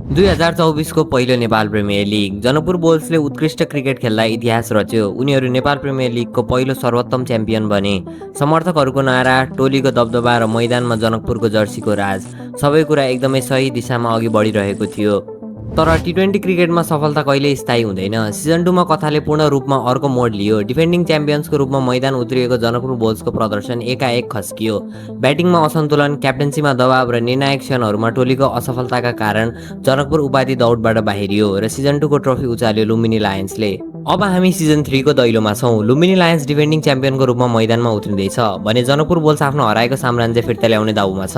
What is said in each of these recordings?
2024 को पहिलो Nepal premier league Janakpur बोल्सले उत्कृष्ट क्रिकेट खेल्दा इतिहास रच्यो। उनीहरू नेपाल प्रिमियर लिगको पहिलो सर्वोत्तम च्याम्पियन बने। समर्थकहरूको नारा, टोलीको दबदबा र मैदानमा जनकपुरको जर्सीको राज, सबै कुरा एकदमै सही दिशामा अघि बढिरहेको थियो। तर टी20 क्रिकेटमा सफलता कहिल्यै स्थायी हुँदैन। सिजन 2 मा कथाले पूर्ण रूपमा अर्को मोड लियो। डिफेन्डिङ च्याम्पियन्सको रूपमा मैदान उत्रिएको जनकपुर बोल्सको प्रदर्शन एकाएक खस्कियो। ब्याटिङमा असन्तुलन, क्याप्टेन्सीमा दबाव र निर्णायक क्षणहरूमा टोलीको असफलताका कारण जनकपुर उपाधि दौडबाट बाहिरियो र सिजन 2 को ट्रफी उचाल्यो लुम्बिनी लायन्सले। अब हामी सिजन 3 को दैलोमा छौँ। लुम्बिनी लायन्स डिफेन्डिङ च्याम्पियनको रूपमा मैदानमा उत्रिँदैछ भने जनकपुर बोल्स आफ्नो हराएको साम्राज्य फिर्ता ल्याउने दाउमा छ।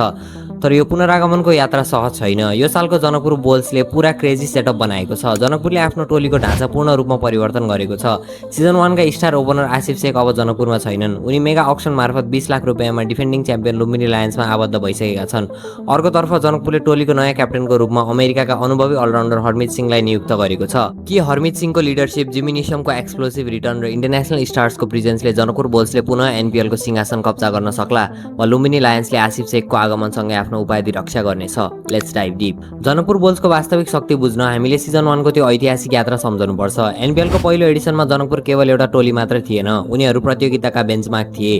तर यो पुनरागमनको यात्रा सहज छैन। यो सालको जनकपुर बोल्सले पुरा क्रेजी सेटअप बनाएको छ। जनकपुरले आफ्नो टोलीको ढाँचा पूर्ण रूपमा परिवर्तन गरेको छ। सिजन 1 का स्टार ओपनर आसिफ शेख अब जनकपुरमा छैनन्। उनी मेगा अक्सन मार्फत 20 लाख रुपियाँमा डिफेन्डिङ च्याम्पियन लुम्बिनी लायन्समा आबद्ध भइसकेका छन्। अर्कोतर्फ जनकपुरले टोलीको नयाँ क्याप्टेनको रूपमा अमेरिकाका अनुभवी अलराउन्डर हरमित सिंहलाई नियुक्त गरेको छ। के हरमित सिंहको लिडरसिप, जिमी निशमको एक्सप्लोसिभ रिटर्न र इन्टरनेसनल स्टार्सको प्रेजेन्सले जनकपुर बोल्सले पुनः एनपिएलको सिंहासन कब्जा गर्न सक्ला वा लुम्बिनी लायन्सले आसिफ शेखको आगमनसँगै आफ्नो उपाधि रक्षा गर्नेछ? Let's dive deep. जनकपुर बोल्सको वास्तविक शक्ति बुझ्न हामीले सिजन 1 को त्यो ऐतिहासिक यात्रा सम्झनुपर्छ। एनपिएलको पहिलो एडिसनमा जनकपुर केवल एउटा टोली मात्र थिएन, उनीहरू प्रतियोगिताका बेन्चमार्क थिए।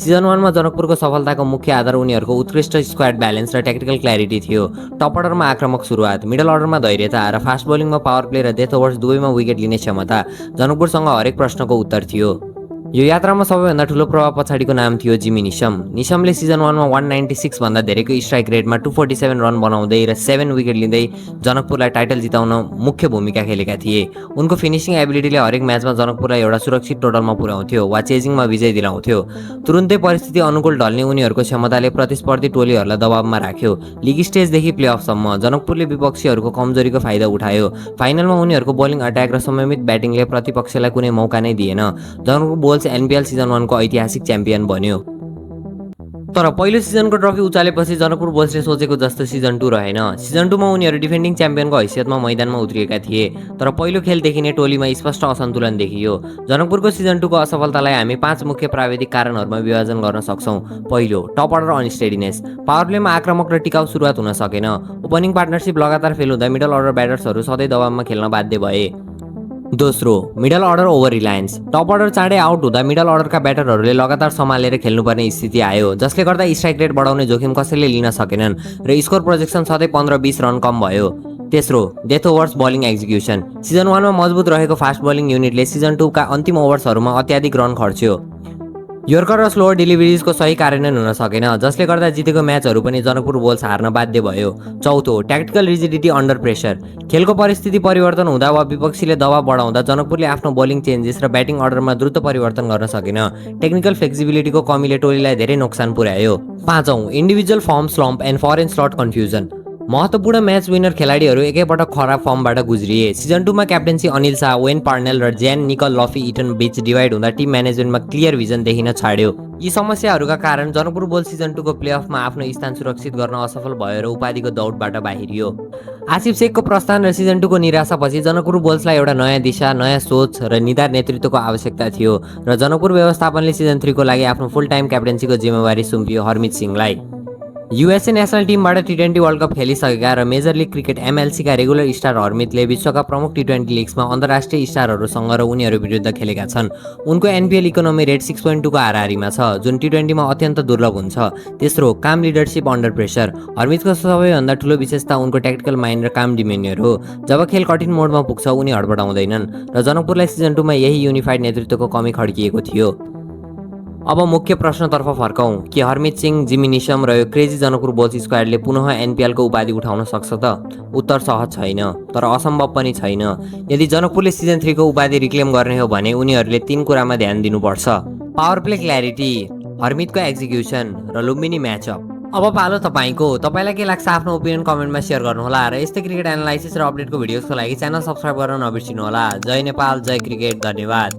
सिजन 1 मा जनकपुरको सफलताको मुख्य आधार उनीहरूको उत्कृष्ट स्क्वाड ब्यालेन्स र टेक्टिकल क्ल्यारिटी थियो। टप अर्डरमा आक्रामक सुरुवात, मिडल अर्डरमा धैर्यता र फास्ट बोलिङमा पावर प्ले र डेथ ओभर्स दुवैमा विकेट लिने क्षमता, जनकपुरसँग हरेक प्रश्नको उत्तर थियो। यो यात्रामा सबैभन्दा ठूलो प्रभाव पछाडिको नाम थियो जिमी निशम। निशमले सिजन 1 मा 196 भन्दा धेरैको स्ट्राइक रेटमा 247 रन बनाउँदै र 7 विकेट लिँदै जनकपुरलाई टाइटल जिताउन मुख्य भूमिका खेलेका थिए। उनको फिनिसिङ एबिलिटीले हरेक म्याचमा जनकपुरलाई एउटा सुरक्षित टोटलमा पुर्याउँथ्यो वा चेजिङमा विजय दिलाउँथ्यो। तुरुन्तै परिस्थिति अनुकूल ढल्ने उनीहरूको क्षमताले प्रतिस्पर्धी टोलीहरूलाई दबावमा राख्यो। लिग स्टेजदेखि प्लेअफसम्म जनकपुरले विपक्षीहरूको कमजोरीको फाइदा उठायो। फाइनलमा उनीहरूको बोलिङ अट्याक र संयमित ब्याटिङले प्रतिपक्षलाई कुनै मौका नै दिएन। जनकपुर एनपिएल सिजन 1 को ऐतिहासिक च्याम्पियन बन्यो। तर पहिलो सिजनको ट्रफी उचालेपछि जनकपुर बोल्सले सोचेको जस्तो सिजन 2 रहेन। सिजन 2 मा उनीहरू डिफेन्डिङ च्याम्पियनको हैसियतमा मैदानमा उत्रिएका थिए, तर पहिलो खेलदेखि नै टोलीमा स्पष्ट असन्तुलन देखियो। जनकपुरको सिजन 2 को असफलतालाई हामी 5 मुख्य प्राविधिक कारणहरूमा विभाजन गर्न सक्छौँ। पहिलो, टप अर्डर अनस्टेडिनेस। पावर प्लेमा आक्रामक र टिकाउ सुरुवात हुन सकेन। ओपनिङ पार्टनरसिप लगातार फेल हुँदा मिडल अर्डर ब्याटर्सहरू सधैँ दबावमा खेल्न बाध्य भए। दोस्रो, middle order over Reliance. Top order चाँडै आउट हुँदा मिडल अर्डरका ब्याटरहरूले लगातार सम्हालेर खेल्नुपर्ने स्थिति आयो, जसले गर्दा स्ट्राइक रेट बढाउने जोखिम कसैले लिन सकेनन् र स्कोर प्रोजेक्सन सधैँ 15-20 रन कम भयो। तेस्रो, death overs bowling execution. Season 1 मा मजबुत रहेको फास्ट बलिङ युनिटले सिजन 2 का अन्तिम ओभर्सहरूमा अत्याधिक रन खर्च्यो। यर्कर र स्लोवर डेलिभरिजको सही कार्यान्वयन हुन सकेन, जसले गर्दा जितेको म्याचहरू पनि जनकपुर बोल्स हार्न बाध्य भयो। चौथो, ट्याक्टिकल रिजिडिटी अन्डर प्रेसर। खेलको परिस्थिति परिवर्तन हुँदा वा विपक्षीले दबाव बढाउँदा जनकपुरले आफ्नो बोलिङ चेन्जेस र ब्याटिङ अर्डरमा द्रुत परिवर्तन गर्न सकेन। टेक्निकल फ्लेक्सिबिलिटीको कमीले टोलीलाई धेरै नोक्सान पुर्यायो। पाँचौं, individual form slump and foreign slot confusion. महत्त्वपूर्ण म्याच विनर खेलाडीहरू एकैपटक खराब फर्मबाट गुज्रिए। सिजन 2 मा captaincy Anil Shah, Wayne Parnell र ज्यान निकल लफी इटन बीच डिभाइड हुँदा टिम म्यानेजमेन्टमा क्लियर भिजन देखिन छाड्यो। यी समस्याहरूका कारण जनकपुर बोल्स सिजन 2 को प्लेअफमा आफ्नो स्थान सुरक्षित गर्न असफल भयो र उपाधिको दौडबाट बाहिरियो। आसिफ शेखको प्रस्थान र सिजन 2 को निराशापछि जनकपुर बोल्सलाई एउटा नयाँ दिशा, नयाँ सोच र निधार नेतृत्वको आवश्यकता थियो र जनकपुर व्यवस्थापनले सिजन 3 को लागि आफ्नो फुल टाइम क्याप्टेन्सीको जिम्मेवारी सुम्पियो हरमित सिंहलाई। युएसए नेसनल टिमबाट टी20 वर्ल्ड कप खेलिसकेका र मेजर लिग क्रिकेट एमएलसीका रेगुलर स्टार हरमितले विश्वका प्रमुख टी20 लिग्समा अन्तर्राष्ट्रिय स्टारहरूसँग र उनीहरू विरुद्ध खेलेका छन्। उनको एनपिएल इकोनोमी रेट 6.2 को हाराहारीमा छ, जुन टी20 मा अत्यन्त दुर्लभ हुन्छ। तेस्रो, काम लिडरसिप अन्डर प्रेसर। हरमितको सबैभन्दा ठूलो विशेषता उनको टेक्टिकल माइन्ड र काम डिमेन्यर हो। जब खेल कठिन मोडमा पुग्छ उनी हडबडाउँदैनन् र जनकपुरलाई सिजन 2 मा यही युनिफाइड नेतृत्वको कमी खड्किएको थियो। अब मुख्य प्रश्नतर्फ फर्कौं, के हरमित सिंह, जिमी निशम र यो क्रेजी जनकपुर बोल्स स्क्वाडले पुनः एनपिएलको उपाधि उठाउन सक्छ त? उत्तर सहज छैन, तर असम्भव पनि छैन। यदि जनकपुरले सिजन 3 को उपाधि रिक्लेम गर्ने हो भने उनीहरूले 3 कुरामा ध्यान दिनुपर्छ: पावर प्ले क्ल्यारिटी, हरमितको एक्जिक्युसन र लुम्बिनी म्याचअप। अब पालो तपाईको। तपाईलाई के लाग्छ आफ्नो ओपिनियन कमेन्टमा शेयर गर्नुहोला र यस्तै क्रिकेट एनालाइसिस र अपडेटको भिडियोजको लागि च्यानल सब्स्क्राइब गर्न नबिर्सिनुहोला। जय नेपाल, जय क्रिकेट, धन्यवाद।